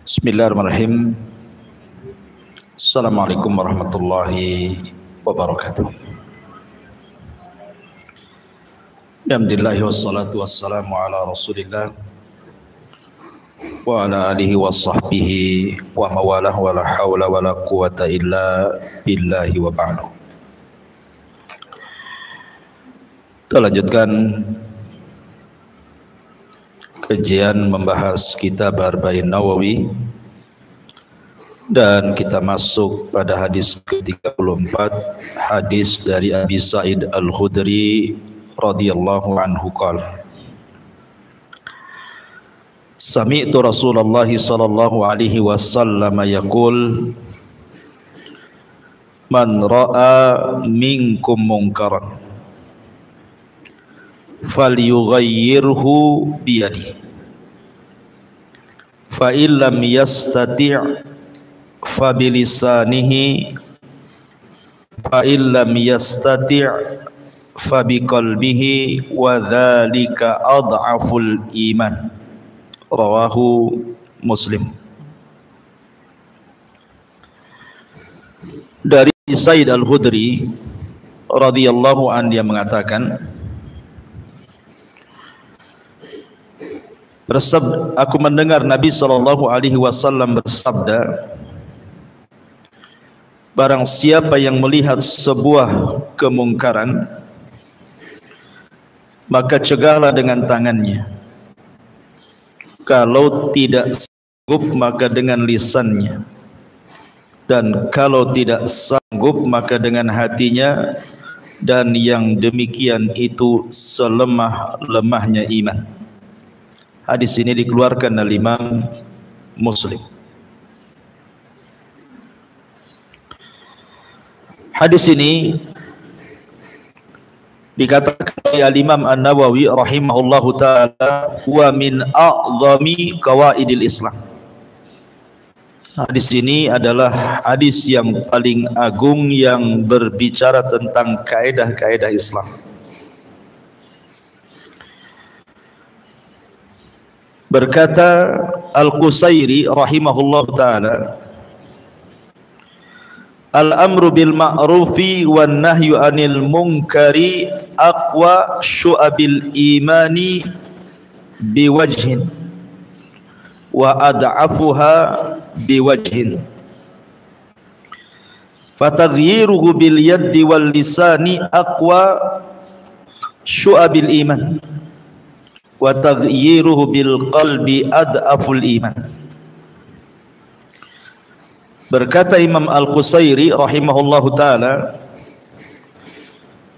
Bismillahirrahmanirrahim. Assalamualaikum warahmatullahi wabarakatuh. Alhamdulillah wassalatu wassalamu ala Rasulillah wa ala alihi wa sahbihi wa mawalah wa la hawla wa la quwata illa billahi wa ba'du. Kita lanjutkan kajian membahas kitab Arba'in Nawawi dan kita masuk pada hadis ke-34, hadis dari Abi Sa'id Al-Khudri radhiyallahu anhu qala Sami'tu Rasulullah sallallahu alaihi wasallam yaqul man ra'a minkum munkaran falyughayyirhu biyadihi fa illam yastati' fa bilisanihi fa illam yastati' fa biqalbihi wa dzalika adhaful iman. Rawahu Muslim. Dari Sa'id Al-Khudri radhiyallahu anhu dia mengatakan, aku mendengar Nabi sallallahu alaihi wasallam bersabda, barang siapa yang melihat sebuah kemungkaran, maka cegahlah dengan tangannya. Kalau tidak sanggup maka dengan lisannya, dan kalau tidak sanggup maka dengan hatinya, dan yang demikian itu selemah-lemahnya iman. Hadis ini dikeluarkan oleh Imam Muslim. Hadis ini dikatakan oleh Imam An-Nawawi rahimahullahu taala wa min a'zami qawaidil Islam. Hadis ini adalah hadis yang paling agung yang berbicara tentang kaidah-kaidah Islam. Berkata Al-Qusairi rahimahullahu taala, al-amru bil ma'rufi wan nahyu anil munkari aqwa syu'abil imani biwajhin wa ad'afuha biwajhin. Fataghyiruhu bil yaddi wal lisani aqwa syu'abil iman wa taghyiruhu bil qalbi ad'aful iman. Berkata Imam Al-Qusairi rahimahullahu taala,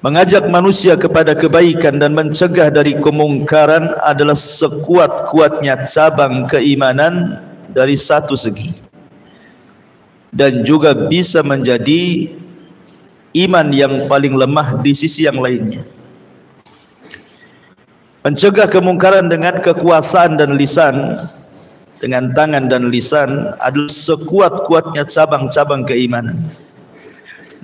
mengajak manusia kepada kebaikan dan mencegah dari kemungkaran adalah sekuat-kuatnya cabang keimanan dari satu segi, dan juga bisa menjadi iman yang paling lemah di sisi yang lainnya. Mencegah kemungkaran dengan kekuasaan dan lisan, dengan tangan dan lisan, adalah sekuat-kuatnya cabang-cabang keimanan.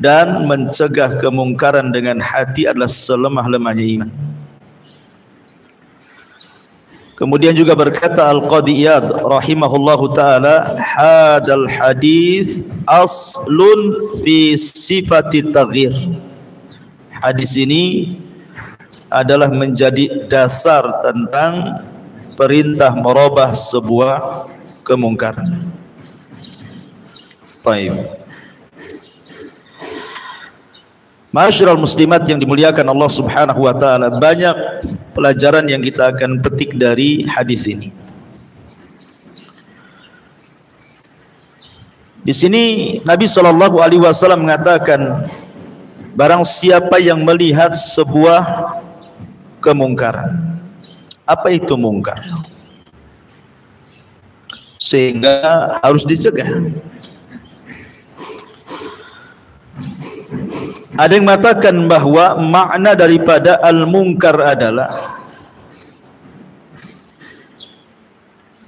Dan mencegah kemungkaran dengan hati adalah selemah-lemahnya iman. Kemudian juga berkata Al-Qadhi Iyad rahimahullahu ta'ala, hadal hadis aslun fi sifati taghyir. Hadis ini adalah menjadi dasar tentang perintah merubah sebuah kemungkaran. Baik. Ma'asyiral muslimat yang dimuliakan Allah Subhanahu wa taala, banyak pelajaran yang kita akan petik dari hadis ini. Di sini Nabi sallallahu alaihi wasallam mengatakan, barang siapa yang melihat sebuah kemungkaran. Apa itu mungkar? Sehingga harus dicegah. Ada yang mengatakan bahwa makna daripada al-munkar adalah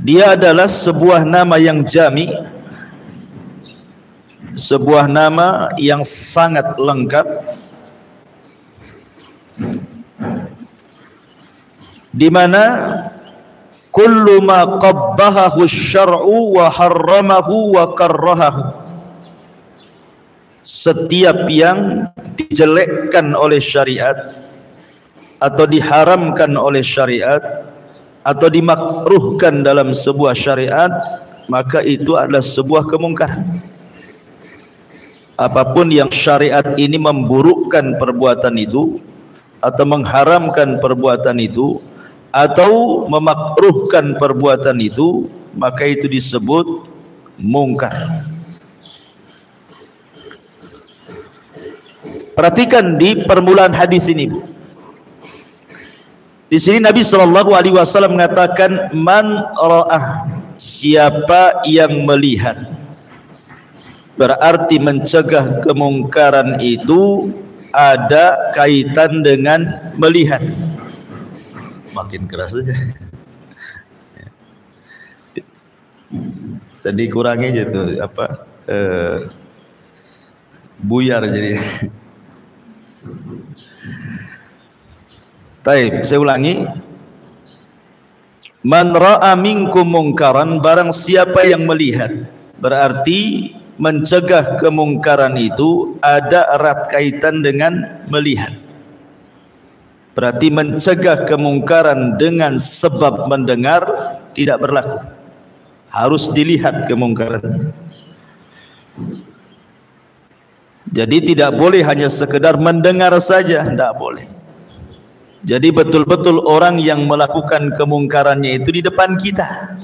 dia adalah sebuah nama yang jami, sebuah nama yang sangat lengkap, di mana kullu ma qabbahahu syar'u wa harramahu wa karrahahu. Setiap yang dijelekkan oleh syariat atau diharamkan oleh syariat atau dimakruhkan dalam sebuah syariat, maka itu adalah sebuah kemungkaran. Apapun yang syariat ini memburukkan perbuatan itu atau mengharamkan perbuatan itu atau memakruhkan perbuatan itu, maka itu disebut mungkar. Perhatikan di permulaan hadis ini. Di sini Nabi SAW mengatakan, man ra'ah, siapa yang melihat. Berarti mencegah kemungkaran itu ada kaitan dengan melihat. Makin keras saja. Sedih kurangi aja tuh apa buyar jadi. Taib, saya ulangi. Man ra'a minkum mungkaran, barang siapa yang melihat. Berarti mencegah kemungkaran itu ada erat kaitan dengan melihat. Berarti mencegah kemungkaran dengan sebab mendengar tidak berlaku. Harus dilihat kemungkaran. Jadi tidak boleh hanya sekedar mendengar saja, tidak boleh. Jadi betul-betul orang yang melakukan kemungkarannya itu di depan kita,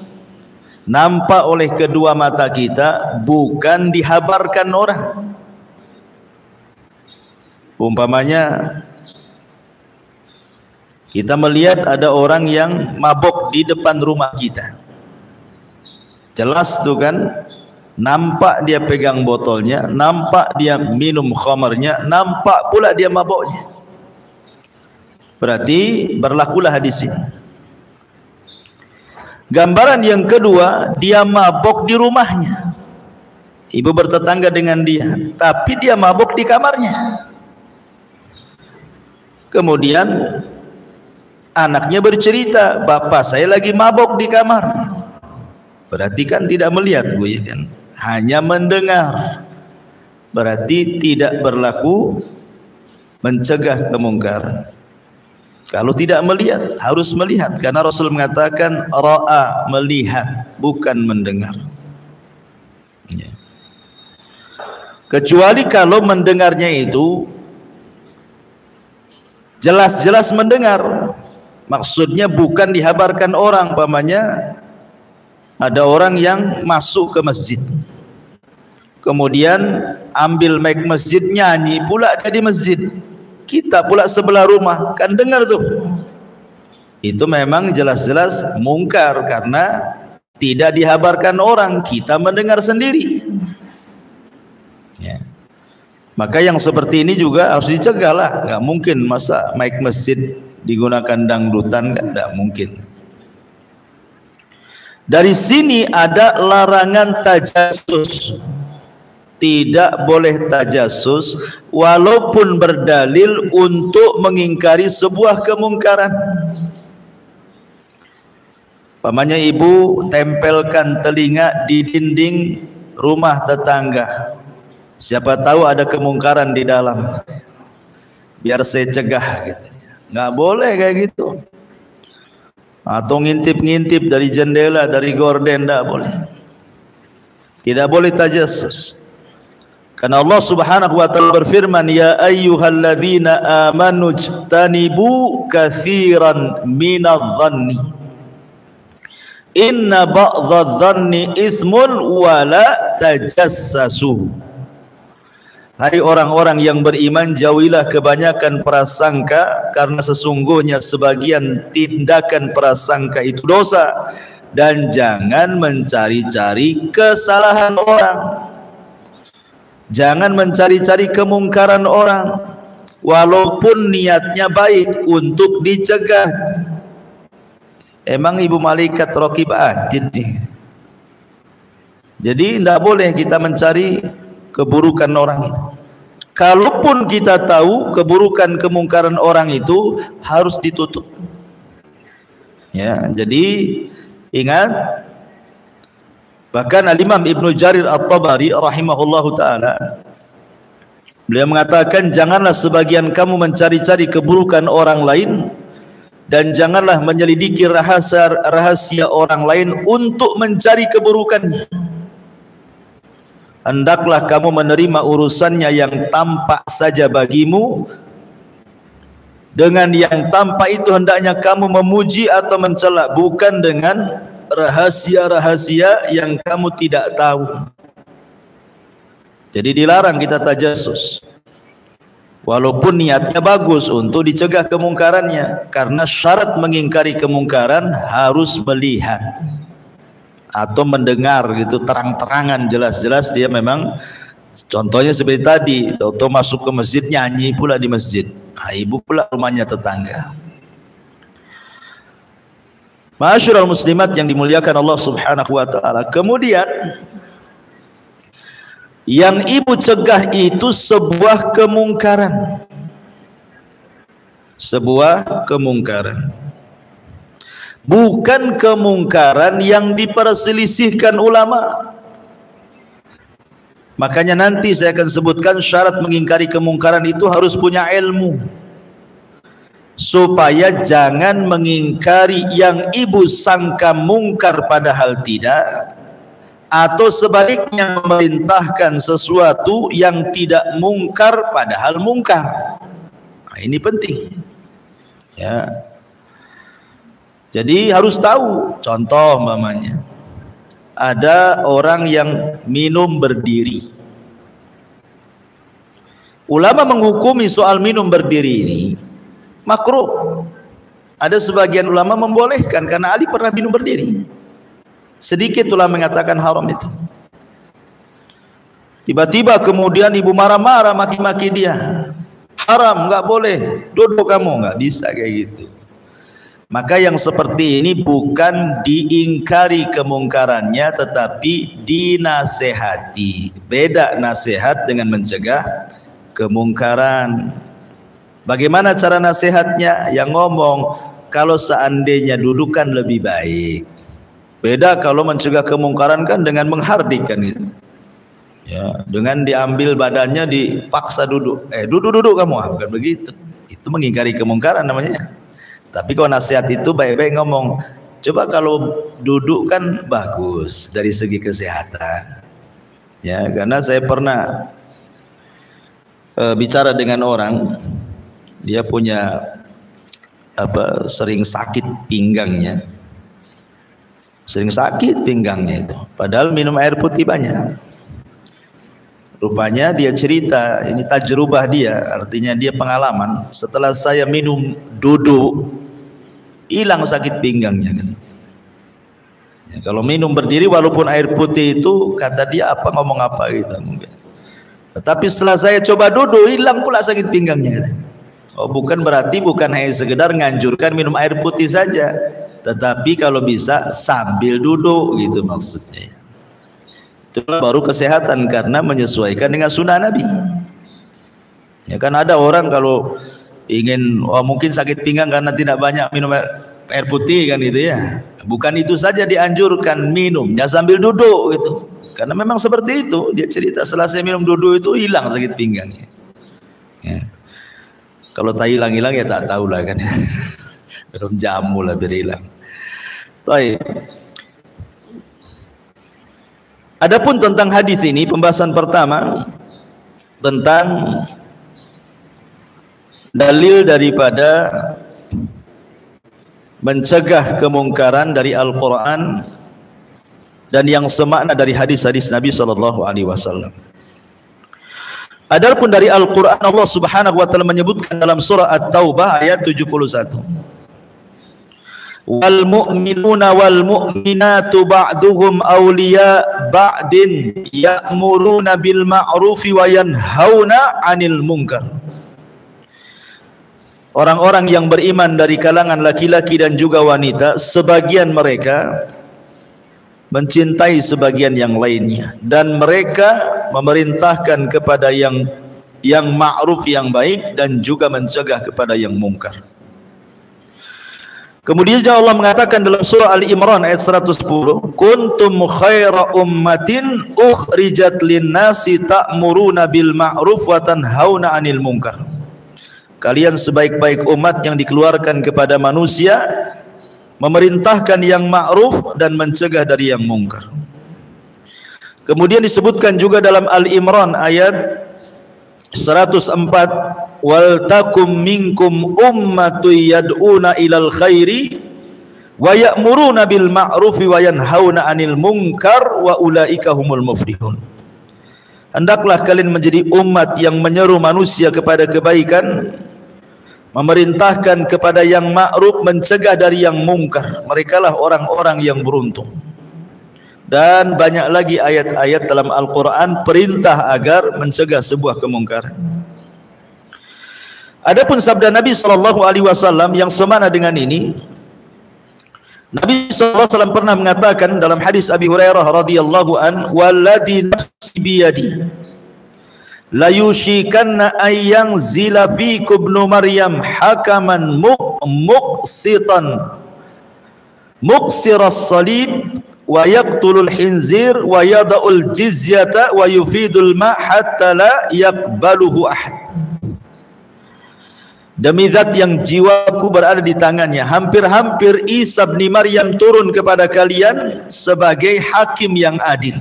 nampak oleh kedua mata kita, bukan dihabarkan orang. Umpamanya kita melihat ada orang yang mabok di depan rumah kita, jelas tuh kan, nampak dia pegang botolnya, nampak dia minum khamarnya, nampak pula dia maboknya. Berarti berlakulah hadis ini. Gambaran yang kedua, dia mabok di rumahnya, ibu bertetangga dengan dia, tapi dia mabok di kamarnya. Kemudian anaknya bercerita, bapak saya lagi mabok di kamar. Berarti kan tidak melihat, Bu, ya kan? Hanya mendengar. Berarti tidak berlaku mencegah kemungkaran. Kalau tidak melihat, harus melihat, karena Rasul mengatakan ra'a, melihat, bukan mendengar. Ya. Kecuali kalau mendengarnya itu jelas-jelas mendengar, maksudnya bukan dihabarkan orang. Umpamanya ada orang yang masuk ke masjid, kemudian ambil mic masjid, nyanyi pula dia di masjid, kita pula sebelah rumah, kan dengar tuh. Itu memang jelas-jelas mungkar, karena tidak dihabarkan orang, kita mendengar sendiri. Ya. Maka yang seperti ini juga harus dicegah lah. Nggak mungkin masa mic masjid digunakan dangdutan, kan nggak mungkin. Dari sini ada larangan tajassus. Tidak boleh tajassus walaupun berdalil untuk mengingkari sebuah kemungkaran. Pamannya ibu tempelkan telinga di dinding rumah tetangga, siapa tahu ada kemungkaran di dalam, biar saya cegah gitu. Nggak boleh kayak gitu. Atau ngintip-ngintip dari jendela, dari gorden, tidak boleh. Tidak boleh tajassus. Karena Allah Subhanahu wa taala berfirman, ya ayyuhalladzina amanu jtanibu katsiran minadh-dhanni inna ba'dadh-dhanni itsmun wa la tajassasu. Hai orang-orang yang beriman, jauhilah kebanyakan prasangka, karena sesungguhnya sebagian tindakan prasangka itu dosa, dan jangan mencari-cari kesalahan orang. Jangan mencari-cari kemungkaran orang walaupun niatnya baik untuk dicegah. Emang ibu malaikat raqib atid nih. Jadi tidak boleh kita mencari keburukan orang itu. Kalaupun kita tahu keburukan kemungkaran orang itu, harus ditutup. Ya, jadi Ingat, bahkan Al-Imam Ibnu Jarir At-Tabari rahimahullahu taala, beliau mengatakan, janganlah sebagian kamu mencari-cari keburukan orang lain, dan janganlah menyelidiki rahasia orang lain untuk mencari keburukannya. Hendaklah kamu menerima urusannya yang tampak saja bagimu. Dengan yang tampak itu hendaknya kamu memuji atau mencela, bukan dengan rahasia-rahasia yang kamu tidak tahu. Jadi dilarang kita tajassus, walaupun niatnya bagus untuk dicegah kemungkarannya, karena syarat mengingkari kemungkaran harus melihat atau mendengar gitu terang-terangan, jelas-jelas dia memang. Contohnya seperti tadi, tahu-tahu masuk ke masjid nyanyi pula di masjid, ibu pula rumahnya tetangga. Ma'asyiral muslimat yang dimuliakan Allah Subhanahu wa taala. Kemudian yang ibu cegah itu sebuah kemungkaran. Sebuah kemungkaran. Bukan kemungkaran yang diperselisihkan ulama. Makanya nanti saya akan sebutkan syarat mengingkari kemungkaran itu harus punya ilmu, supaya jangan mengingkari yang ibu sangka mungkar padahal tidak, atau sebaliknya memerintahkan sesuatu yang tidak mungkar padahal mungkar. Nah, ini penting ya. Jadi harus tahu. Contoh mamanya, ada orang yang minum berdiri. Ulama menghukumi soal minum berdiri ini makruh. Ada sebagian ulama membolehkan karena Ali pernah minum berdiri. Sedikit ulama mengatakan haram itu. Tiba-tiba kemudian ibu marah-marah, maki-maki dia. Haram, nggak boleh. Duduk kamu, nggak bisa kayak gitu. Maka yang seperti ini bukan diingkari kemungkarannya, tetapi dinasehati. Beda nasihat dengan mencegah kemungkaran. Bagaimana cara nasihatnya? Yang ngomong, kalau seandainya dudukan lebih baik. Beda kalau mencegah kemungkaran kan dengan menghardik kan gitu. Ya, dengan diambil badannya dipaksa duduk. Duduk kamu, bukan begitu. Itu mengingkari kemungkaran namanya. Tapi kalau nasihat itu baik-baik ngomong, coba kalau duduk kan bagus dari segi kesehatan. Ya, karena saya pernah bicara dengan orang, dia punya sering sakit pinggangnya. Sering sakit pinggangnya itu. Padahal minum air putih banyak. Rupanya dia cerita, ini tajrubah dia, artinya dia pengalaman. Setelah saya minum duduk, hilang sakit pinggangnya. Ya, kalau minum berdiri walaupun air putih itu, kata dia ngomong apa gitu mungkin. Tetapi setelah saya coba duduk, hilang pula sakit pinggangnya. Oh, bukan berarti bukan hanya sekedar nganjurkan minum air putih saja, tetapi kalau bisa sambil duduk gitu maksudnya. Itulah baru kesehatan karena menyesuaikan dengan sunnah Nabi. Ya kan ada orang kalau ingin mungkin sakit pinggang karena tidak banyak minum air putih kan gitu ya. Bukan itu saja dianjurkan minumnya sambil duduk gitu. Karena memang seperti itu, dia cerita setelah saya minum duduk itu hilang sakit pinggangnya. Ya. Kalau tak hilang-hilang ya tak tahu lah kan. Minum jamu lah biar hilang. Baik. Adapun tentang hadis ini, pembahasan pertama tentang dalil daripada mencegah kemungkaran dari Al-Quran dan yang semakna dari hadis-hadis Nabi SAW. Adapun dari Al-Quran, Allah Subhanahu wa taala menyebutkan dalam surah At-Taubah ayat 71. Wal mu'minuna wal mu'minatu ba'duhum awliya ba'din ya'muruna bil ma'rufi wa yanhauna 'anil munkar. Orang-orang yang beriman dari kalangan laki-laki dan juga wanita, sebagian mereka mencintai sebagian yang lainnya, dan mereka memerintahkan kepada yang ma'ruf, yang baik, dan juga mencegah kepada yang mungkar. Kemudian Allah mengatakan dalam surah Ali Imran ayat 110, kuntum khaira ummatin ukhrijat linnasi ta'muruna bil ma'ruf wa tanhauna 'anil munkar. Kalian sebaik-baik umat yang dikeluarkan kepada manusia, memerintahkan yang ma'ruf dan mencegah dari yang mungkar. Kemudian disebutkan juga dalam Al-Imran ayat 104, wal takum minkum ummatun yad'una ilal khairi wa ya'muruna bil ma'rufi wa yanhauna 'anil munkar wa ulaika humul muflihun. Hendaklah kalian menjadi umat yang menyeru manusia kepada kebaikan, memerintahkan kepada yang ma'ruf, mencegah dari yang mungkar. Merekalah orang-orang yang beruntung. Dan banyak lagi ayat-ayat dalam Al-Quran perintah agar mencegah sebuah kemungkaran. Adapun sabda Nabi SAW yang semana dengan ini, Nabi SAW pernah mengatakan dalam hadis Abi Hurairah radhiyallahu an, walladhi nafsi biyadi la yushikanna ayyang zila fikum ibnu Maryam hakaman muqsitan muqsiras salib wa yaqtulul khinzir wa yada'ul jizyata wa yufidul ma hatta la yaqbaluhu ahad. Demi zat yang jiwaku berada di tangannya, hampir-hampir Isa bin Maryam turun kepada kalian sebagai hakim yang adil.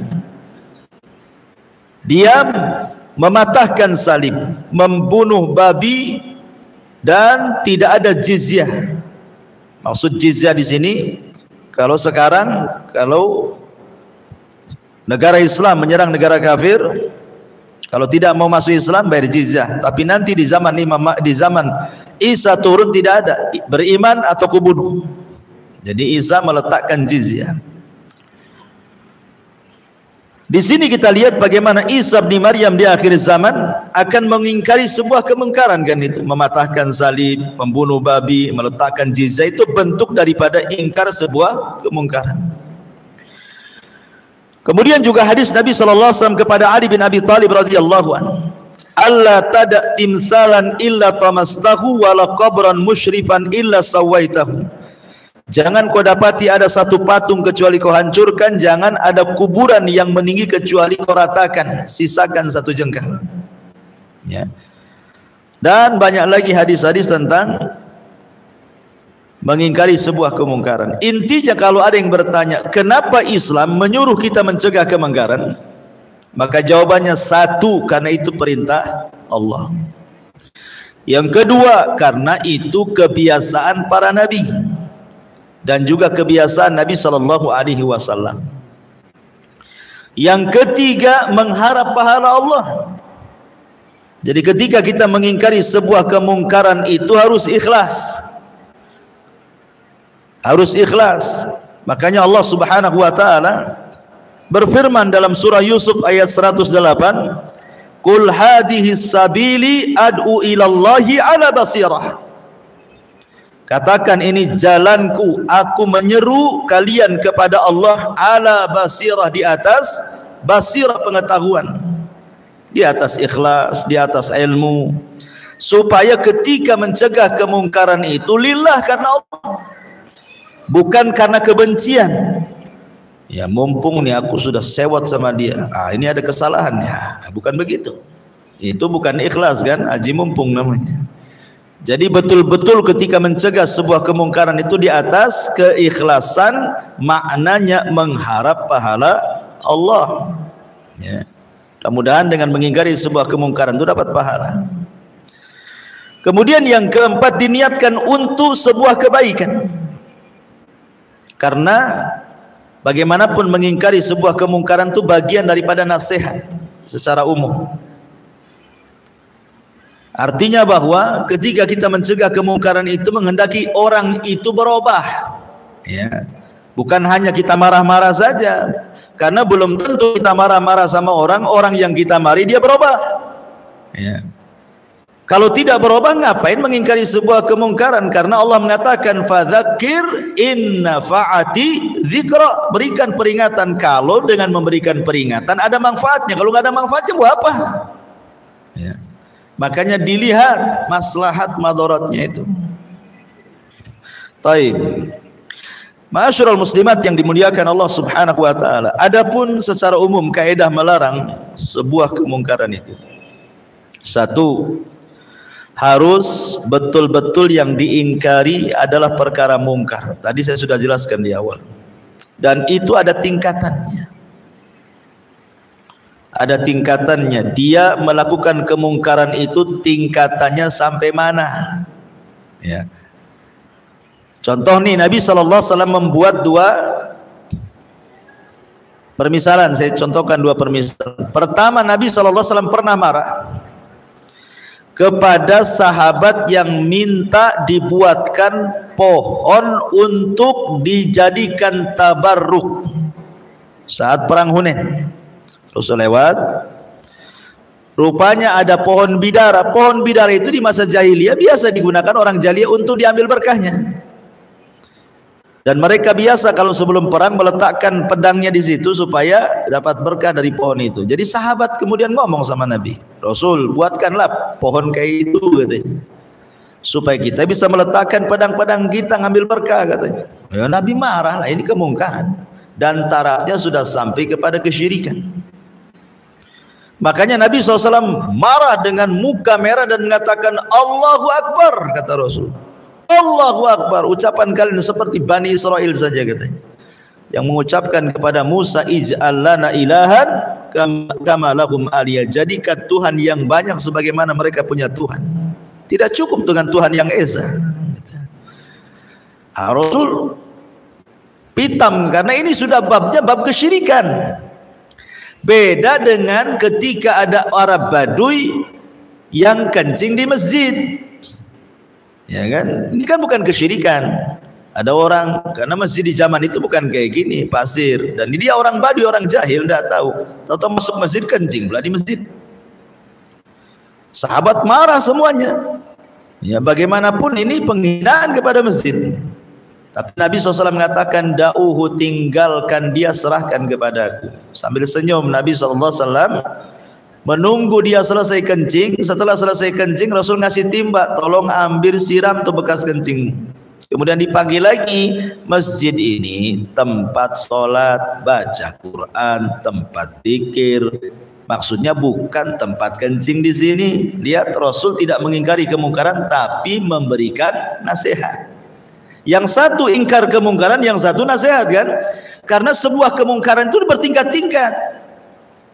Dia mematahkan salib, membunuh babi, dan tidak ada jizyah. Maksud jizyah di sini, kalau sekarang, kalau negara Islam menyerang negara kafir, kalau tidak mau masuk Islam bayar jizyah. Tapi nanti di zaman Isa turun tidak ada, beriman atau kubunuh. Jadi Isa meletakkan jizyah. Di sini kita lihat bagaimana Isa bin Maryam di akhir zaman akan mengingkari sebuah kemungkaran, kan itu, mematahkan salib, membunuh babi, meletakkan jizyah, itu bentuk daripada ingkar sebuah kemungkaran. Kemudian juga hadis Nabi SAW kepada Ali bin Abi Thalib radhiyallahu anhu, alla tada timsalan illa tamastahu wala qabran musyrifan illa sawaitahu. Jangan kau dapati ada satu patung kecuali kau hancurkan, jangan ada kuburan yang meninggi kecuali kau ratakan, sisakan satu jengkal. Ya. Dan banyak lagi hadis-hadis tentang mengingkari sebuah kemungkaran. Intinya kalau ada yang bertanya, kenapa Islam menyuruh kita mencegah kemungkaran? Maka jawabannya satu, karena itu perintah Allah. Yang kedua, karena itu kebiasaan para nabi dan juga kebiasaan Nabi SAW. Yang ketiga, mengharap pahala Allah. Jadi ketika kita mengingkari sebuah kemungkaran itu harus ikhlas. Harus ikhlas. Makanya Allah Subhanahu wa taala berfirman dalam surah Yusuf ayat 108, "Qul hadhihi sabili ad'u ila Allahi ala basirah." Katakan, ini jalanku, aku menyeru kalian kepada Allah ala basirah, di atas basirah pengetahuan, di atas ikhlas, di atas ilmu, supaya ketika mencegah kemungkaran itu lillah, karena Allah, bukan karena kebencian. Ya, mumpung nih aku sudah sewot sama dia, ini ada kesalahannya, bukan begitu. Itu bukan ikhlas, kan? Haji mumpung namanya. Jadi betul-betul ketika mencegah sebuah kemungkaran itu di atas keikhlasan, maknanya mengharap pahala Allah. Ya. Mudah-mudahan dengan mengingkari sebuah kemungkaran itu dapat pahala. Kemudian yang keempat, diniatkan untuk sebuah kebaikan. Karena bagaimanapun mengingkari sebuah kemungkaran itu bagian daripada nasihat secara umum. Artinya bahwa ketika kita mencegah kemungkaran itu menghendaki orang itu berubah. Ya. Bukan hanya kita marah-marah saja. Karena belum tentu kita marah-marah sama orang yang kita marahi dia berubah. Ya. Kalau tidak berubah, ngapain mengingkari sebuah kemungkaran? Karena Allah mengatakan, fadzakir in nafa'ati dzikra. Berikan peringatan, kalau dengan memberikan peringatan ada manfaatnya. Kalau nggak ada manfaatnya, buat apa? Ya. Makanya dilihat maslahat madaratnya itu. Taib. Ma'asyiral muslimat yang dimuliakan Allah Subhanahu wa taala. Adapun secara umum kaidah melarang sebuah kemungkaran itu. Satu, harus betul-betul yang diingkari adalah perkara mungkar. Tadi saya sudah jelaskan di awal. Dan itu ada tingkatannya. Ada tingkatannya. Dia melakukan kemungkaran itu tingkatannya sampai mana? Ya. Contoh nih, Nabi SAW membuat dua permisalan. Saya contohkan dua permisalan. Pertama, Nabi SAW pernah marah kepada sahabat yang minta dibuatkan pohon untuk dijadikan tabarruk saat perang Hunain. Rasul lewat, rupanya ada pohon bidara. Pohon bidara itu di masa jahiliyah biasa digunakan orang jahiliyah untuk diambil berkahnya. Dan mereka biasa kalau sebelum perang meletakkan pedangnya di situ supaya dapat berkah dari pohon itu. Jadi sahabat kemudian ngomong sama Nabi, Rasul, buatkanlah pohon kayak itu katanya, supaya kita bisa meletakkan pedang-pedang kita ngambil berkah katanya. Ya, Nabi marah lah, ini kemungkaran dan tarafnya sudah sampai kepada kesyirikan. Makanya Nabi SAW marah dengan muka merah dan mengatakan Allahu Akbar, kata Rasul. Allahu Akbar, ucapan kalian seperti Bani Israel saja katanya, yang mengucapkan kepada Musa, ij'al lana ilahan kama lahum aliyah, jadikan Tuhan yang banyak sebagaimana mereka punya Tuhan. Tidak cukup dengan Tuhan yang esa. Rasul pitam karena ini sudah babnya bab kesyirikan. Beda dengan ketika ada Arab Baduy yang kencing di masjid. Ya kan? Ini kan bukan kesyirikan. Ada orang, karena masjid di zaman itu bukan kayak gini, pasir, dan dia orang Baduy, orang jahil, tidak tahu. Tahu-tahu masuk masjid kencing pula di masjid. Sahabat marah semuanya. Ya, bagaimanapun ini penghinaan kepada masjid. Tapi Nabi SAW mengatakan, da'uhu, tinggalkan dia, serahkan kepadaku. Sambil senyum Nabi SAW menunggu dia selesai kencing. Setelah selesai kencing, Rasul ngasih timba, tolong ambil siram tuh bekas kencing. Kemudian dipanggil lagi, masjid ini tempat sholat, baca Quran, tempat zikir. Maksudnya bukan tempat kencing di sini. Lihat, Rasul tidak mengingkari kemungkaran, tapi memberikan nasihat. Yang satu ingkar kemungkaran, yang satu nasihat kan? Karena sebuah kemungkaran itu bertingkat-tingkat.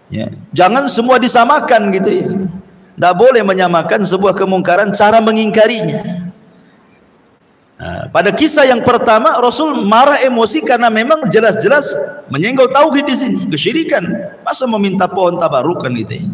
Ya, jangan semua disamakan gitu ya. Tidak boleh menyamakan sebuah kemungkaran cara mengingkarinya. Nah, pada kisah yang pertama Rasul marah emosi karena memang jelas-jelas menyenggol tauhid di sini, kesyirikan. Masa meminta pohon tabarukan gitu ya.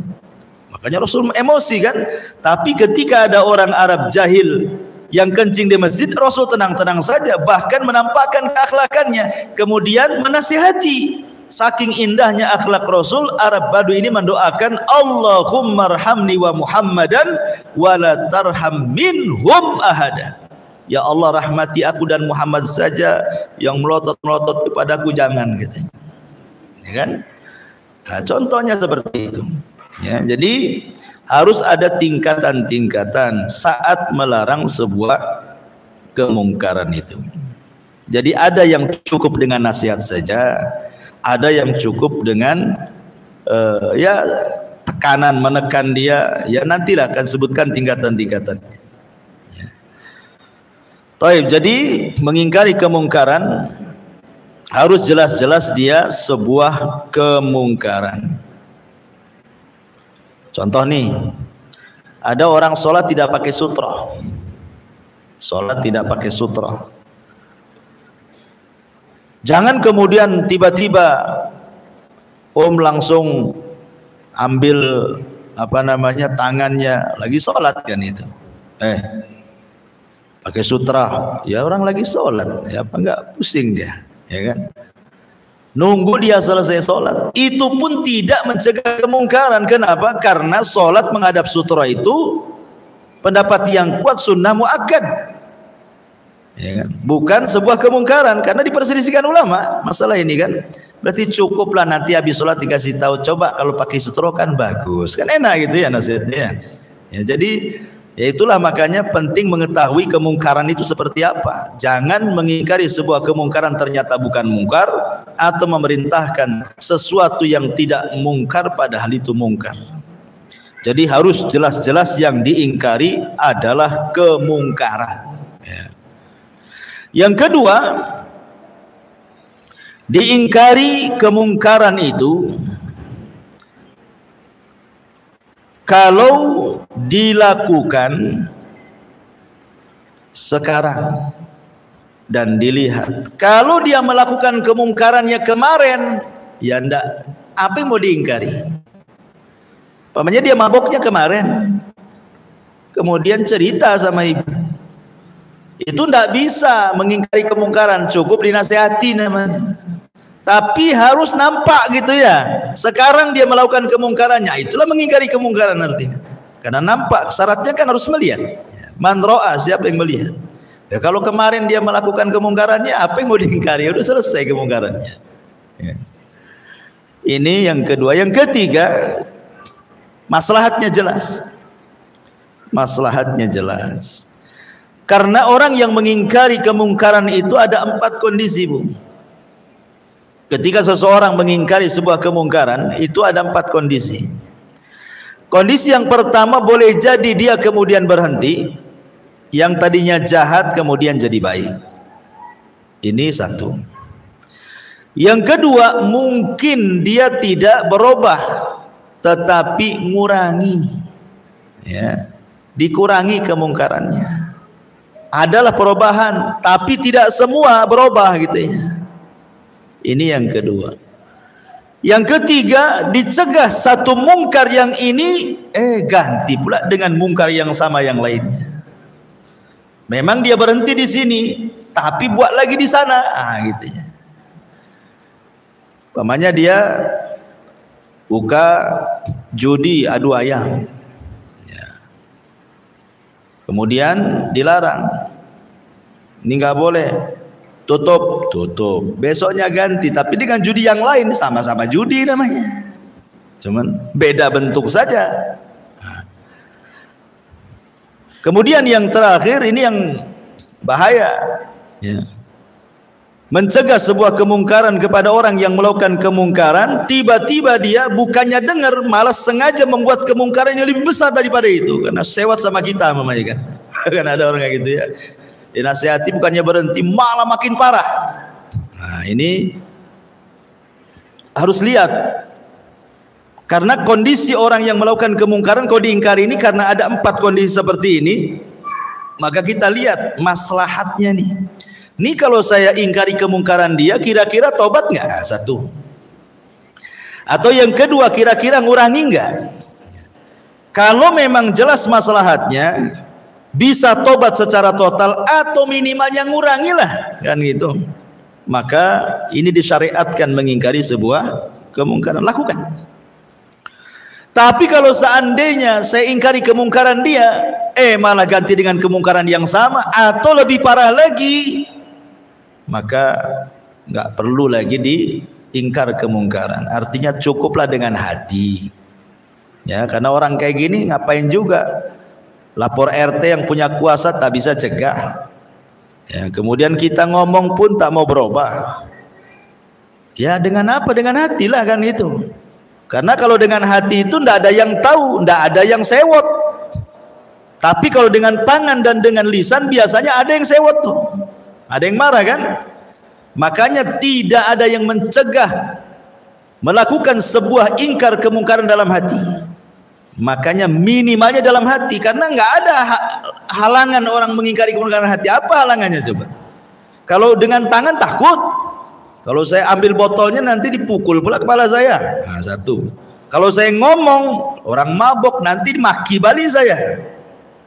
Makanya Rasul emosi kan. Tapi ketika ada orang Arab jahil yang kencing di masjid, Rasul tenang-tenang saja, bahkan menampakkan keakhlakannya, kemudian menasihati. Saking indahnya akhlak Rasul, Arab Baduy ini mendoakan, Allahumma arhamni wa Muhammadan wa la tarham minhum ahada. Ya Allah, rahmati aku dan Muhammad saja, yang melotot-melotot kepadaku jangan, katanya. Ya kan? Nah, contohnya seperti itu. Ya, jadi harus ada tingkatan-tingkatan saat melarang sebuah kemungkaran itu. Jadi ada yang cukup dengan nasihat saja, ada yang cukup dengan ya tekanan, menekan dia. Ya nantilah akan sebutkan tingkatan-tingkatannya. Ya. Taib, jadi mengingkari kemungkaran harus jelas-jelas dia sebuah kemungkaran. Contoh nih, ada orang sholat tidak pakai sutra. Sholat tidak pakai sutra. Jangan kemudian tiba-tiba langsung ambil tangannya, lagi sholat kan itu. Pakai sutra, ya orang lagi sholat, ya apa enggak pusing dia, ya kan? Nunggu dia selesai sholat. Itu pun tidak mencegah kemungkaran. Kenapa? Karena sholat menghadap sutra itu pendapat yang kuat, sunnah muakkad, ya kan? Bukan sebuah kemungkaran. Karena diperselisihkan ulama masalah ini kan. Berarti cukuplah nanti habis sholat dikasih tahu, coba kalau pakai sutra kan bagus, kan enak gitu ya nasihatnya. Ya, jadi Ya itulah makanya penting mengetahui kemungkaran itu seperti apa. Jangan mengingkari sebuah kemungkaran ternyata bukan mungkar, atau memerintahkan sesuatu yang tidak mungkar padahal itu mungkar. Jadi harus jelas-jelas yang diingkari adalah kemungkaran. Ya. Yang kedua, diingkari kemungkaran itu kalau dilakukan sekarang dan dilihat. Kalau dia melakukan kemungkarannya kemarin, ya ndak, apa yang mau diingkari? Pamannya dia maboknya kemarin, kemudian cerita sama ibu, itu ndak bisa mengingkari kemungkaran, cukup dinasihati namanya. Tapi harus nampak gitu ya. Sekarang dia melakukan kemungkarannya, itulah mengingkari kemungkaran artinya. Karena nampak, syaratnya kan harus melihat. Man ro'a, siapa yang melihat? Ya, kalau kemarin dia melakukan kemungkarannya, apa yang mau diingkari? Udah selesai kemungkarannya. Ya. Ini yang kedua. Yang ketiga, maslahatnya jelas. Maslahatnya jelas. Karena orang yang mengingkari kemungkaran itu ada 4 kondisi, Bu. Ketika seseorang mengingkari sebuah kemungkaran, itu ada 4 kondisi. Kondisi yang pertama, boleh jadi dia kemudian berhenti, yang tadinya jahat kemudian jadi baik. Ini satu. Yang kedua, mungkin dia tidak berubah, tetapi ngurangi, ya, dikurangi kemungkarannya. Adalah perubahan, tapi tidak semua berubah gitu ya. Ini yang kedua. Yang ketiga, dicegah satu mungkar yang ini, ganti pula dengan mungkar yang sama yang lainnya. Memang dia berhenti di sini, tapi buat lagi di sana, gitu ya. Pamannya dia buka judi adu ayam, ya. Kemudian dilarang, ini nggak boleh. Tutup. Besoknya ganti, tapi dengan judi yang lain, sama-sama judi namanya, cuman beda bentuk saja. Kemudian yang terakhir, ini yang bahaya, ya. Mencegah sebuah kemungkaran kepada orang yang melakukan kemungkaran, tiba-tiba dia bukannya dengar, malah sengaja membuat kemungkaran yang lebih besar daripada itu, karena sewat sama kita mamanya kan. Kan ada orang kayak gitu ya. Dinasihati bukannya berhenti, malah makin parah. Nah, ini harus lihat. Karena kondisi orang yang melakukan kemungkaran, kalau diingkari ini, karena ada 4 kondisi seperti ini, maka kita lihat maslahatnya nih. Ini kalau saya ingkari kemungkaran dia, kira-kira tobat nggak? Satu. Atau yang kedua, kira-kira ngurangi nggak? Kalau memang jelas maslahatnya, bisa tobat secara total atau minimalnya ngurangilah, kan gitu. Maka ini disyariatkan mengingkari sebuah kemungkaran, lakukan. Tapi kalau seandainya saya ingkari kemungkaran dia, malah ganti dengan kemungkaran yang sama atau lebih parah lagi, maka nggak perlu lagi diingkar kemungkaran. Artinya cukuplah dengan hati, ya. Karena orang kayak gini ngapain juga lapor RT yang punya kuasa tak bisa cegah, ya. Kemudian kita ngomong pun tak mau berubah, ya. Dengan apa? Dengan hatilah, kan itu. Karena kalau dengan hati itu ndak ada yang tahu, ndak ada yang sewot. Tapi kalau dengan tangan dan dengan lisan, biasanya ada yang sewot tuh, ada yang marah kan. Makanya tidak ada yang mencegah melakukan sebuah ingkar kemungkaran dalam hati. Makanya minimalnya dalam hati, karena nggak ada halangan orang mengingkari kemungkaran hati. Apa halangannya coba? Kalau dengan tangan takut, kalau saya ambil botolnya nanti dipukul pula kepala saya. Nah, satu. Kalau saya ngomong, orang mabok nanti dimaki balik saya.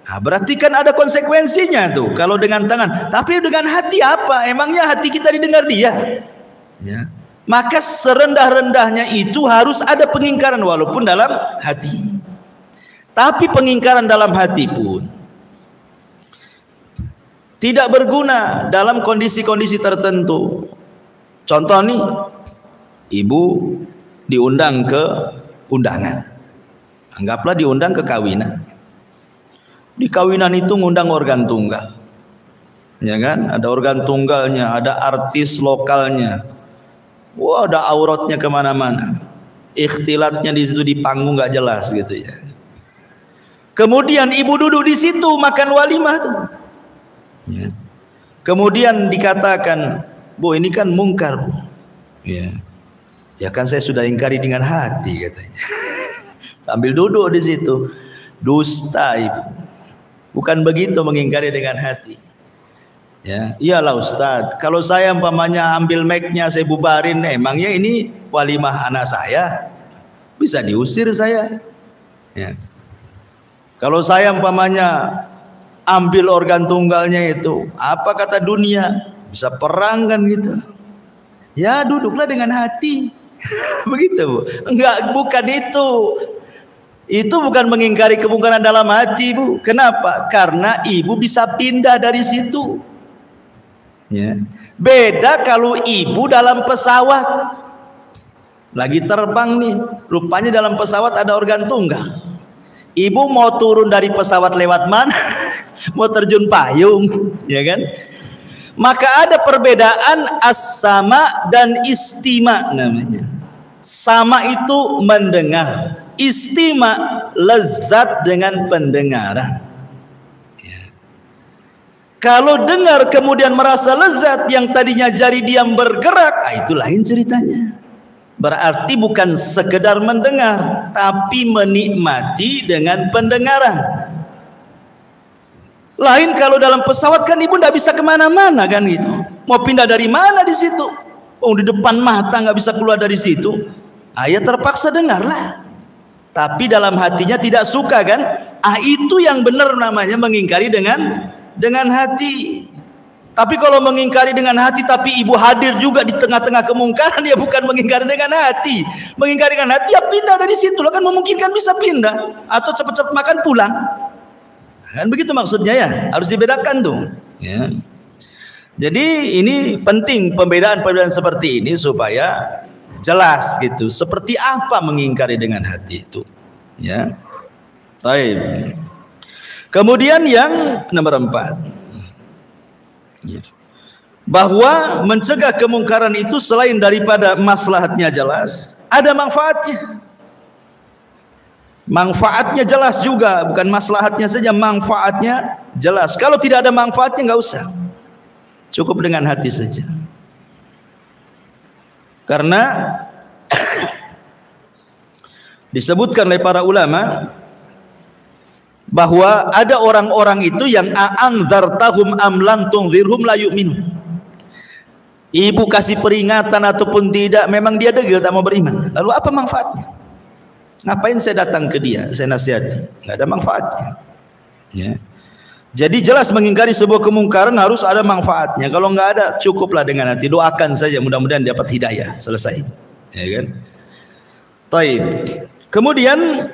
Nah, berarti kan ada konsekuensinya tuh kalau dengan tangan. Tapi dengan hati apa? Emangnya hati kita didengar dia? Ya. Maka serendah-rendahnya itu harus ada pengingkaran walaupun dalam hati. Tapi pengingkaran dalam hati pun tidak berguna dalam kondisi-kondisi tertentu. Contoh nih, ibu diundang ke undangan, anggaplah diundang ke kawinan. Di kawinan itu ngundang organ tunggal, ya kan? Ada organ tunggalnya, ada artis lokalnya. Wah, ada auratnya kemana-mana. Ikhtilatnya di situ di panggung nggak jelas gitu ya. Kemudian ibu duduk di situ makan walimah tuh. Ya. Kemudian dikatakan, Bu, ini kan mungkar, Bu. Ya. Ya kan saya sudah ingkari dengan hati katanya. Sambil duduk di situ. Dusta ibu. Bukan begitu mengingkari dengan hati. Ya, iyalah Ustaz. Kalau saya umpamanya ambil mic-nya saya bubarin, emangnya ini walimah anak saya? Bisa diusir saya. Ya. Kalau saya umpamanya ambil organ tunggalnya itu, apa kata dunia? Bisa perang kan gitu. Ya duduklah dengan hati. Begitu Bu. Enggak, bukan itu. Itu bukan mengingkari kemungkaran dalam hati, Bu. Kenapa? Karena ibu bisa pindah dari situ. Ya. Beda kalau ibu dalam pesawat. Lagi terbang nih, rupanya dalam pesawat ada organ tunggal. Ibu mau turun dari pesawat lewat mana? Mau terjun payung, ya kan? Maka ada perbedaan as-sama dan istima namanya. Sama itu mendengar, istima lezat dengan pendengaran. Ya. Kalau dengar kemudian merasa lezat, yang tadinya jari diam bergerak, itu lain ceritanya. Berarti bukan sekedar mendengar, tapi menikmati dengan pendengaran. Lain kalau dalam pesawat kan ibu nggak bisa kemana-mana kan gitu. Mau pindah dari mana di situ? Oh, di depan mata nggak bisa keluar dari situ. Ayah terpaksa dengarlah. Tapi dalam hatinya tidak suka kan? Itu yang benar namanya mengingkari dengan hati. Tapi kalau mengingkari dengan hati tapi ibu hadir juga di tengah-tengah kemungkaran, ya bukan mengingkari dengan hati. Mengingkari dengan hati ya pindah dari situ. Lo kan memungkinkan bisa pindah atau cepat-cepat makan pulang. Kan begitu maksudnya ya, harus dibedakan tuh. Ya. Jadi ini penting pembedaan-pembedaan seperti ini supaya jelas gitu. Seperti apa mengingkari dengan hati itu. Ya. Baik. Kemudian yang nomor 4. Ya. Bahwa mencegah kemungkaran itu selain daripada maslahatnya jelas, ada manfaatnya. Manfaatnya jelas juga, bukan maslahatnya saja, manfaatnya jelas. Kalau tidak ada manfaatnya nggak usah, cukup dengan hati saja. Karena disebutkan oleh para ulama bahwa ada orang-orang itu yang a'anzartahum am lam tunzirhum la yu'minun. Ibu kasih peringatan ataupun tidak, memang dia degil tak mau beriman. Lalu apa manfaatnya? Ngapain saya datang ke dia, saya nasihati? Nggak ada manfaatnya. Ya. Jadi jelas mengingkari sebuah kemungkaran harus ada manfaatnya. Kalau nggak ada, cukuplah dengan hati. Doakan saja, mudah-mudahan dapat hidayah. Selesai. Ya kan? Taib. Kemudian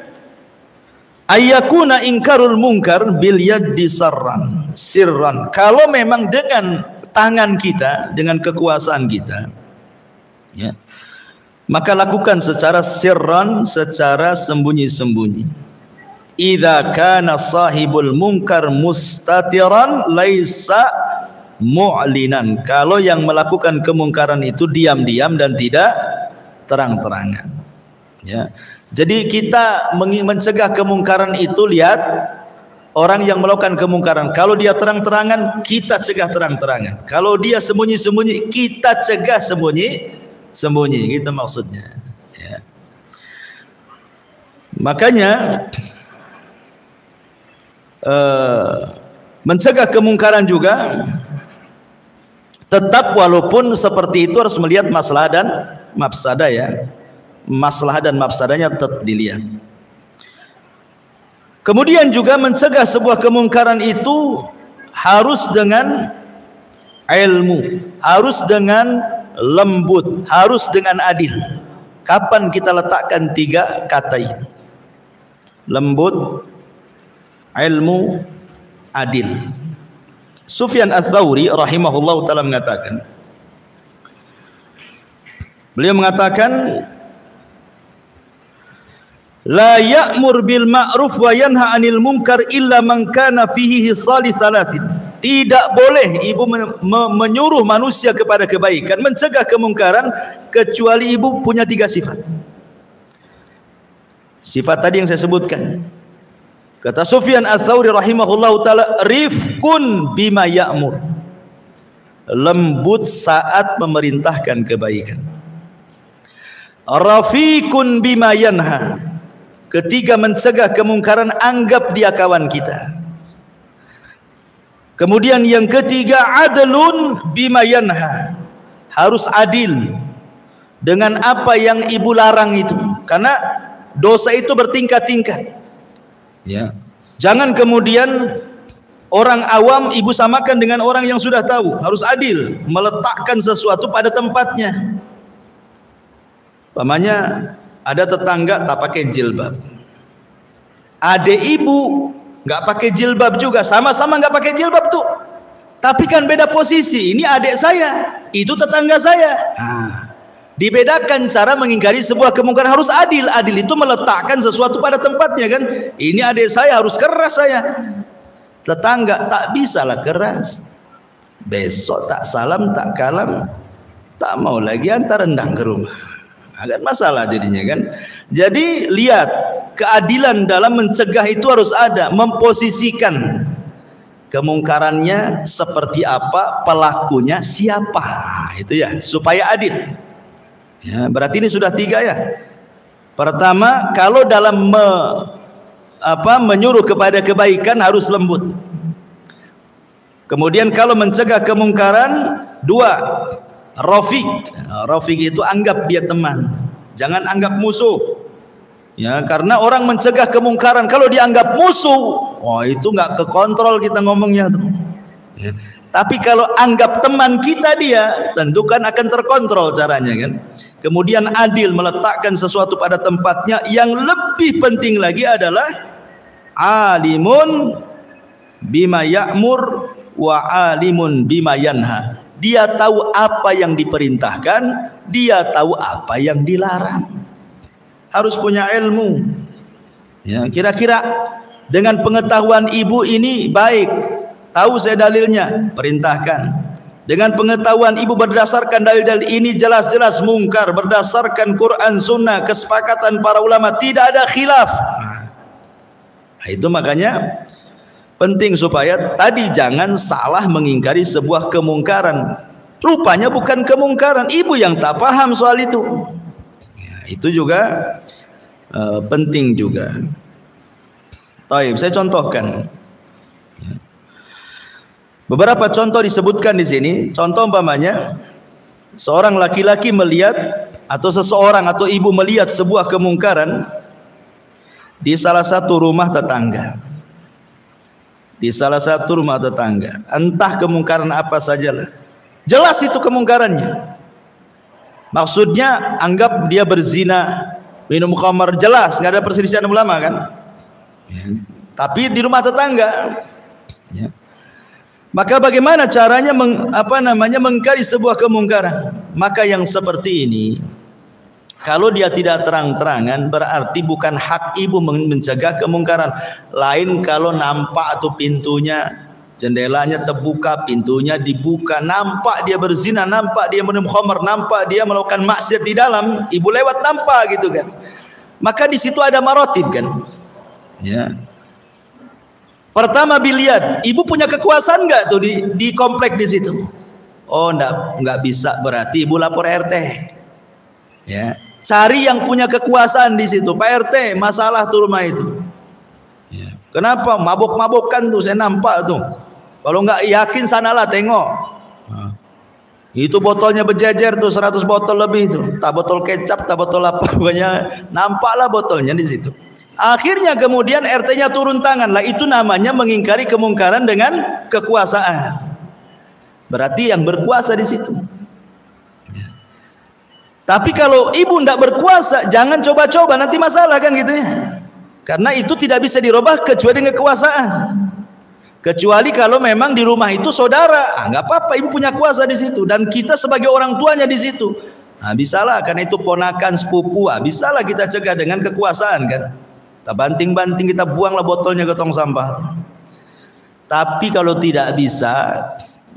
ayyakuna ingkarul munkar bil yaddi sirran. Kalau memang dengan tangan kita, dengan kekuasaan kita, ya, maka lakukan secara sirran, secara sembunyi-sembunyi. Idza kana sahibul munkar mustatiran laisa mu'linan. Kalau yang melakukan kemungkaran itu diam-diam dan tidak terang-terangan. Ya. Jadi kita mencegah kemungkaran itu, lihat orang yang melakukan kemungkaran. Kalau dia terang-terangan, kita cegah terang-terangan. Kalau dia sembunyi-sembunyi, kita cegah sembunyi, gitu maksudnya. Ya. Makanya mencegah kemungkaran juga tetap, walaupun seperti itu harus melihat masalah dan mafsadah ya. Masalah dan mafsadahnya tetap dilihat. Kemudian juga mencegah sebuah kemungkaran itu harus dengan ilmu, harus dengan lembut, harus dengan adil. Kapan kita letakkan 3 kata ini? Lembut, ilmu, adil. Sufyan Ats-Tsauri rahimahullah ta'ala mengatakan, beliau mengatakan La ya'mur bil ma'ruf wa yanha 'anil munkar illa man kana fihi hisali salasin. Tidak boleh ibu menyuruh manusia kepada kebaikan, mencegah kemungkaran, kecuali ibu punya 3 sifat. Sifat tadi yang saya sebutkan. Kata Sufyan Ats-Tsauri rahimahullahu taala, rifqun bima ya'mur. Lembut saat memerintahkan kebaikan. Rafiqun bima yanha. Ketiga, mencegah kemungkaran, anggap dia kawan kita. Kemudian yang ketiga, adlun bima yanha. Harus adil dengan apa yang ibu larang itu, karena dosa itu bertingkat-tingkat. Ya. Jangan kemudian orang awam ibu samakan dengan orang yang sudah tahu. Harus adil, meletakkan sesuatu pada tempatnya. Pamannya ada tetangga tak pakai jilbab, adik ibu nggak pakai jilbab juga, sama-sama nggak pakai jilbab tuh, tapi kan beda posisi. Ini adik saya, itu tetangga saya. Dibedakan cara mengingkari sebuah kemungkaran. Harus adil. Adil itu meletakkan sesuatu pada tempatnya kan. Ini adik saya, harus keras saya. Tetangga tak bisalah keras. Besok tak salam, tak kalam, tak mau lagi antar rendang ke rumah. Agak masalah jadinya kan. Jadi lihat, keadilan dalam mencegah itu harus ada, memposisikan kemungkarannya seperti apa, pelakunya siapa, itu ya, supaya adil. Ya, berarti ini sudah 3 ya. Pertama, kalau dalam menyuruh kepada kebaikan harus lembut. Kemudian kalau mencegah kemungkaran, 2, Rafiq. Rafiq itu anggap dia teman, jangan anggap musuh. Ya, karena orang mencegah kemungkaran kalau dianggap musuh, itu nggak kekontrol kita ngomongnya tuh. Ya. Tapi kalau anggap teman kita dia, tentu kan akan terkontrol caranya kan. Kemudian adil, meletakkan sesuatu pada tempatnya. Yang lebih penting lagi adalah alimun bima ya'mur wa alimun bima yanha. Dia tahu apa yang diperintahkan, dia tahu apa yang dilarang. Harus punya ilmu. Ya, kira-kira dengan pengetahuan ibu ini baik, tahu saya dalilnya, perintahkan. Dengan pengetahuan ibu berdasarkan dalil-dalil ini jelas-jelas mungkar, berdasarkan Quran Sunnah, kesepakatan para ulama, tidak ada khilaf. Nah, itu makanya penting supaya tadi jangan salah mengingkari sebuah kemungkaran. Rupanya bukan kemungkaran, ibu yang tak paham soal itu. Ya, itu juga penting juga. Taib, saya contohkan. Beberapa contoh disebutkan di sini. Contoh umpamanya, seorang laki-laki melihat atau seseorang atau ibu melihat sebuah kemungkaran di salah satu rumah tetangga. Di salah satu rumah tetangga, entah kemungkaran apa sajalah, jelas itu kemungkarannya. Maksudnya anggap dia berzina, minum khamar, jelas nggak ada perselisihan ulama kan ya. Tapi di rumah tetangga ya. Maka bagaimana caranya mengingkari sebuah kemungkaran? Maka yang seperti ini, kalau dia tidak terang-terangan, berarti bukan hak ibu mencegah kemungkaran. Lain kalau nampak tuh pintunya, jendelanya terbuka, pintunya dibuka, nampak dia berzina, nampak dia minum khamar, nampak dia melakukan maksiat di dalam, ibu lewat nampak gitu kan. Maka di situ ada maratib kan. Ya. Pertama dilihat, ibu punya kekuasaan nggak tuh di komplek di situ? Oh, nggak bisa, berarti ibu lapor RT. Ya. Cari yang punya kekuasaan di situ. Pak RT, masalah tuh rumah itu. Ya. Kenapa? Mabok-mabokan tuh, saya nampak tuh. Kalau nggak yakin sanalah tengok. Itu botolnya berjejer tuh 100 botol lebih tuh. Tak botol kecap, tak botol apa, pokoknya nampaklah botolnya di situ. Akhirnya kemudian RT-nya turun tangan. Lah itu namanya mengingkari kemungkaran dengan kekuasaan. Berarti yang berkuasa di situ. Tapi kalau ibu tidak berkuasa, jangan coba-coba, nanti masalah kan gitu ya. Karena itu tidak bisa dirubah kecuali dengan kekuasaan. Kecuali kalau memang di rumah itu saudara, nggak apa-apa, ibu punya kuasa di situ dan kita sebagai orang tuanya di situ. Nah, bisalah, karena itu ponakan sepupu. Bisalah kita cegah dengan kekuasaan kan. Kita banting-banting, kita buanglah botolnya ke tong sampah. Tapi kalau tidak bisa,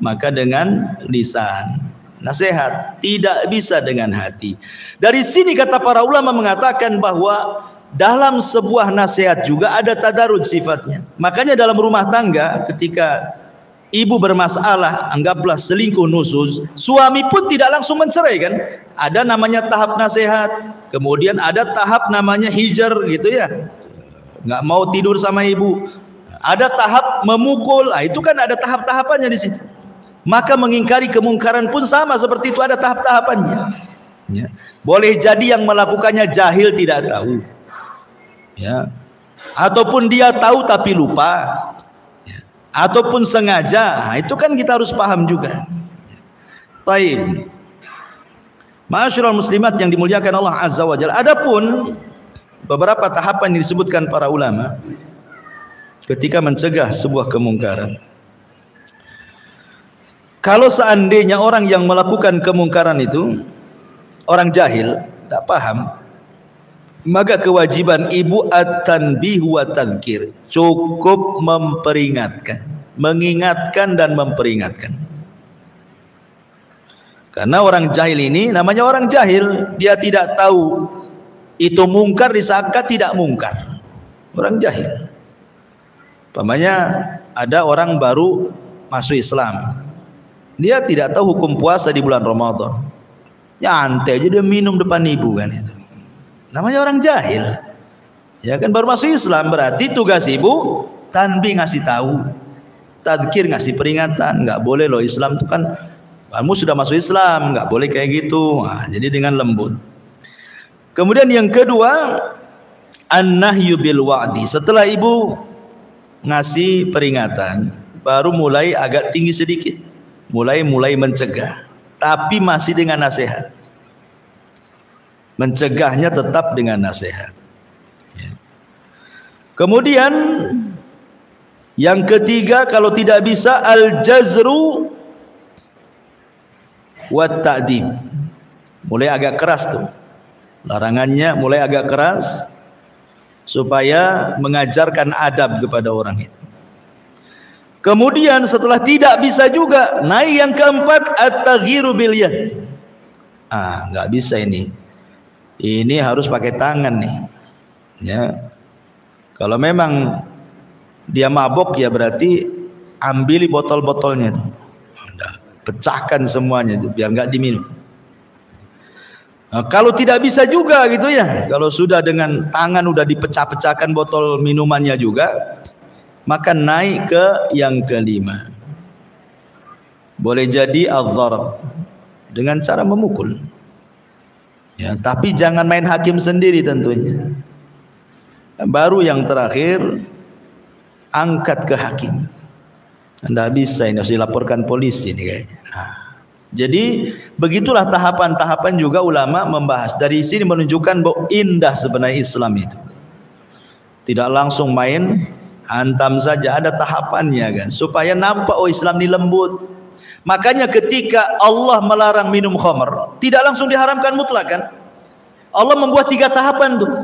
maka dengan lisan. Nasihat tidak bisa dengan hati. Dari sini kata para ulama mengatakan bahwa dalam sebuah nasihat juga ada tadarruj sifatnya. Makanya dalam rumah tangga ketika ibu bermasalah, anggaplah selingkuh nusyuz, suami pun tidak langsung mencerai kan. Ada namanya tahap nasihat, kemudian ada tahap namanya hijar gitu ya. Nggak mau tidur sama ibu. Ada tahap memukul, itu kan ada tahap-tahapannya di situ. Maka mengingkari kemungkaran pun sama seperti itu, ada tahap-tahapannya. Ya. Boleh jadi yang melakukannya jahil, tidak tahu. Ya. Ataupun dia tahu tapi lupa. Ya. Ataupun sengaja. Itu kan kita harus paham juga. Taib. Ma'asyiral muslimat yang dimuliakan Allah Azza wa Jalla. Adapun beberapa tahapan yang disebutkan para ulama ketika mencegah sebuah kemungkaran. Kalau seandainya orang yang melakukan kemungkaran itu orang jahil, tak paham, maka kewajiban ibu at-tanbih wa tadhkir, cukup memperingatkan, mengingatkan dan memperingatkan. Karena orang jahil ini namanya orang jahil, dia tidak tahu itu mungkar disangka tidak mungkar. Orang jahil. Umpamanya ada orang baru masuk Islam. Dia tidak tahu hukum puasa di bulan Ramadan. Nyantai aja dia minum depan ibu kan itu. Namanya orang jahil. Ya kan baru masuk Islam, berarti tugas ibu tanbih, ngasih tahu, tadzkir, ngasih peringatan. Nggak boleh loh, Islam itu kan kamu sudah masuk Islam, nggak boleh kayak gitu. Nah, jadi dengan lembut. Kemudian yang kedua, an-nahyu bil wa'di. Setelah ibu ngasih peringatan, baru mulai agak tinggi sedikit. Mulai mencegah, tapi masih dengan nasihat. Mencegahnya tetap dengan nasihat. Ya. Kemudian yang ketiga, kalau tidak bisa, al-jazru wa ta'dib. Mulai agak keras tuh. Larangannya mulai agak keras supaya mengajarkan adab kepada orang itu. Kemudian setelah tidak bisa juga, naik yang keempat, at-taghyiru bil yad. Nggak bisa ini. Ini harus pakai tangan nih. Ya. Kalau memang dia mabok ya berarti ambili botol-botolnya itu. Pecahkan semuanya itu biar nggak diminum. Kalau tidak bisa juga gitu ya, kalau sudah dengan tangan udah dipecah-pecahkan botol minumannya juga, maka naik ke yang kelima. Boleh jadi adh-dharab, dengan cara memukul. Ya, tapi jangan main hakim sendiri tentunya. Baru yang terakhir, angkat ke hakim. Anda bisa ini harus dilaporkan polisi ini kayaknya. Jadi begitulah tahapan-tahapan juga ulama membahas. Dari sini menunjukkan bahwa indah sebenarnya Islam itu. Tidak langsung main hantam saja, ada tahapannya kan, supaya nampak oh Islam ini lembut. Makanya ketika Allah melarang minum khamr, tidak langsung diharamkan mutlak kan. Allah membuat 3 tahapan tuh.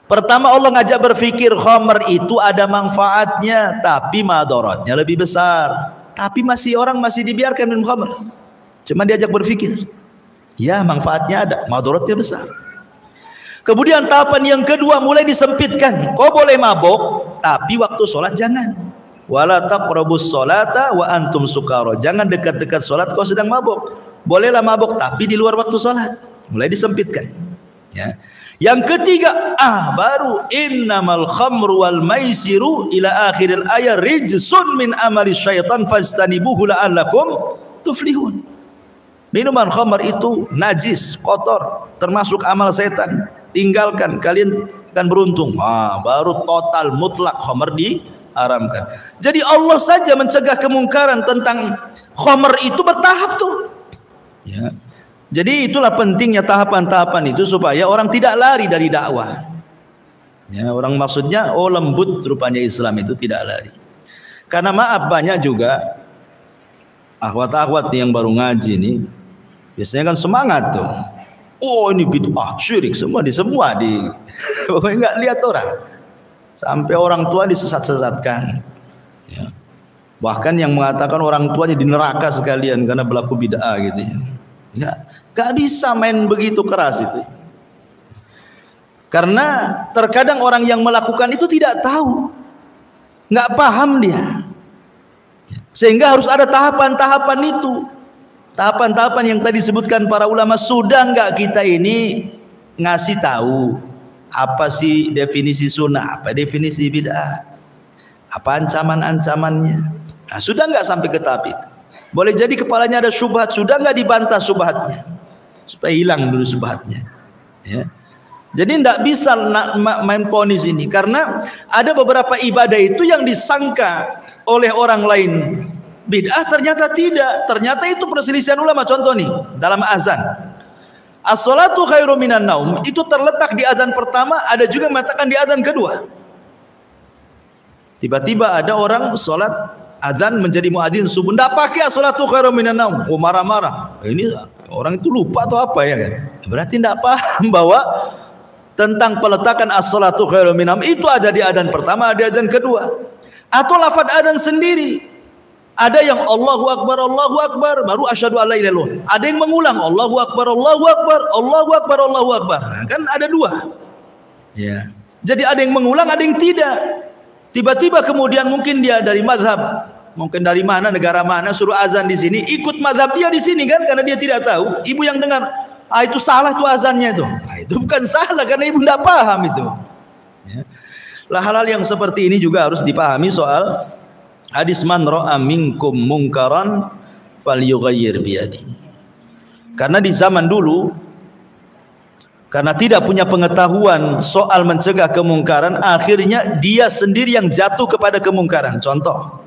Pertama, Allah ngajak berpikir khamr itu ada manfaatnya, tapi madaratnya lebih besar. Tapi orang masih dibiarkan minum khamr. Cuma diajak berpikir. Ya, manfaatnya ada, madaratnya besar. Kemudian tahapan yang kedua mulai disempitkan. Kau boleh mabok, tapi waktu sholat jangan. Wala taqrabus sholata wa antum sukara. Jangan dekat-dekat sholat kau sedang mabok. Bolehlah mabok, tapi di luar waktu sholat. Mulai disempitkan. Ya. Yang ketiga, baru innamal khamru wal maisiru ila akhiril ayat rijsun min amali syaitan fastanibuhu la'allakum tuflihun. Minuman khamr itu najis, kotor, termasuk amal setan. Tinggalkan, kalian akan beruntung. Baru total mutlak khamr diharamkan. Jadi Allah saja mencegah kemungkaran tentang khamr itu bertahap tuh. Ya. Jadi itulah pentingnya tahapan-tahapan itu supaya orang tidak lari dari dakwah. Ya, orang maksudnya lembut rupanya Islam itu tidak lari. Karena maaf banyak juga akhwat-akhwat yang baru ngaji nih biasanya kan semangat tuh. Oh ini bid'ah, syirik, semua pokoknya nggak lihat orang. Sampai orang tua disesat-sesatkan. Ya. Bahkan yang mengatakan orang tuanya di neraka sekalian karena berlaku bid'ah gitu ya. Nggak bisa main begitu keras itu. Karena terkadang orang yang melakukan itu tidak tahu, nggak paham dia. Sehingga harus ada tahapan-tahapan itu. Tahapan-tahapan yang tadi disebutkan para ulama. Sudah nggak kita ini ngasih tahu apa sih definisi sunnah, apa definisi bid'ah, apa ancaman-ancamannya. Nah, sudah nggak sampai ke tahap itu. Boleh jadi kepalanya ada syubhat, sudah nggak dibantah syubhatnya, supaya hilang dulu syubhatnya. Ya. Jadi tidak bisa main ponis ini, karena ada beberapa ibadah itu yang disangka oleh orang lain bid'ah, ternyata tidak. Ternyata itu perselisihan ulama. Contoh nih, dalam azan, as-salatu khairum minan naum, itu terletak di azan pertama, ada juga mengatakan di azan kedua. Tiba-tiba ada orang sholat azan menjadi muadzin subuh, tidak pakai as-salatu khairum minan naum, marah-marah. Ini orang itu lupa atau apa ya kan? Berarti tidak paham bahwa tentang peletakan as-salatu khairum minan naum itu ada di azan pertama, ada di azan kedua. Atau lafaz azan sendiri, ada yang Allahu Akbar baru asyhadu alla ilaha illallah. Ada yang mengulang Allahu Akbar Allahu Akbar Allahu Akbar Allahu Akbar. Nah, kan ada dua. Ya. Jadi ada yang mengulang, ada yang tidak. Tiba-tiba kemudian mungkin dia dari mazhab, mungkin dari mana, negara mana, suruh azan di sini, ikut mazhab dia di sini kan, karena dia tidak tahu. Ibu yang dengar, itu salah tuh azannya itu. Nah, itu bukan salah karena ibu tidak paham itu. Ya. Lah hal-hal yang seperti ini juga harus dipahami soal hadis man ra'a minkum mungkaran falyughayyir biyadi. Karena di zaman dulu, karena tidak punya pengetahuan soal mencegah kemungkaran, akhirnya dia sendiri yang jatuh kepada kemungkaran. Contoh,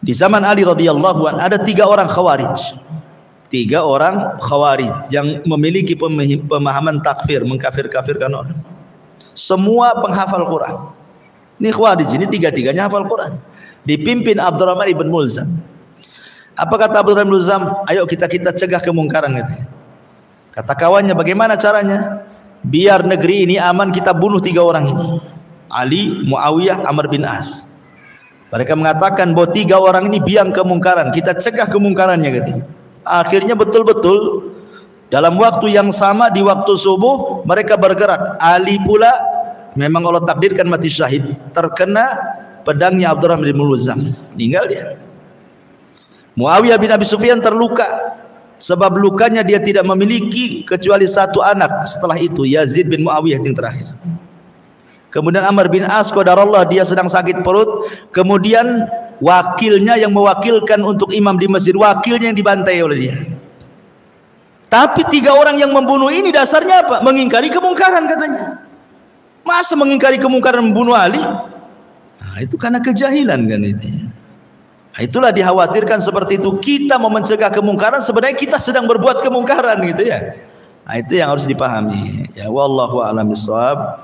di zaman Ali radhiyallahu anhu ada 3 orang khawarij. 3 orang khawarij yang memiliki pemahaman takfir, mengkafir-kafirkan orang. Semua penghafal Quran. Ini khawarij, ini 3-3-nya hafal Quran. Dipimpin Abdurrahman ibn Mulzam. Apa kata Abdurrahman ibn Mulzam? Ayo kita cegah kemungkaran gitu. Kata kawannya, bagaimana caranya? Biar negeri ini aman, kita bunuh 3 orang ini. Ali, Muawiyah, Amr bin As. Mereka mengatakan bahwa 3 orang ini biang kemungkaran, kita cegah kemungkarannya gitu. Akhirnya betul-betul dalam waktu yang sama, di waktu subuh mereka bergerak. Ali pula memang Allah takdirkan mati syahid, terkena pedangnya Abdurrahman bin Mulzam, meninggal dia. Muawiyah bin Abi Sufyan terluka, sebab lukanya dia tidak memiliki kecuali 1 anak. Setelah itu Yazid bin Muawiyah yang terakhir. Kemudian Amr bin As qadarullah, dia sedang sakit perut. Kemudian wakilnya yang mewakilkan untuk imam di masjid, wakilnya yang dibantai oleh dia. Tapi 3 orang yang membunuh ini dasarnya apa? Mengingkari kemungkaran katanya. Masa mengingkari kemungkaran membunuh Ali? Nah, itu karena kejahilan kan itu. Nah, itulah dikhawatirkan seperti itu. Kita mau mencegah kemungkaran, sebenarnya kita sedang berbuat kemungkaran gitu ya. Nah, itu yang harus dipahami. Ya wallahu a'lam bishawab.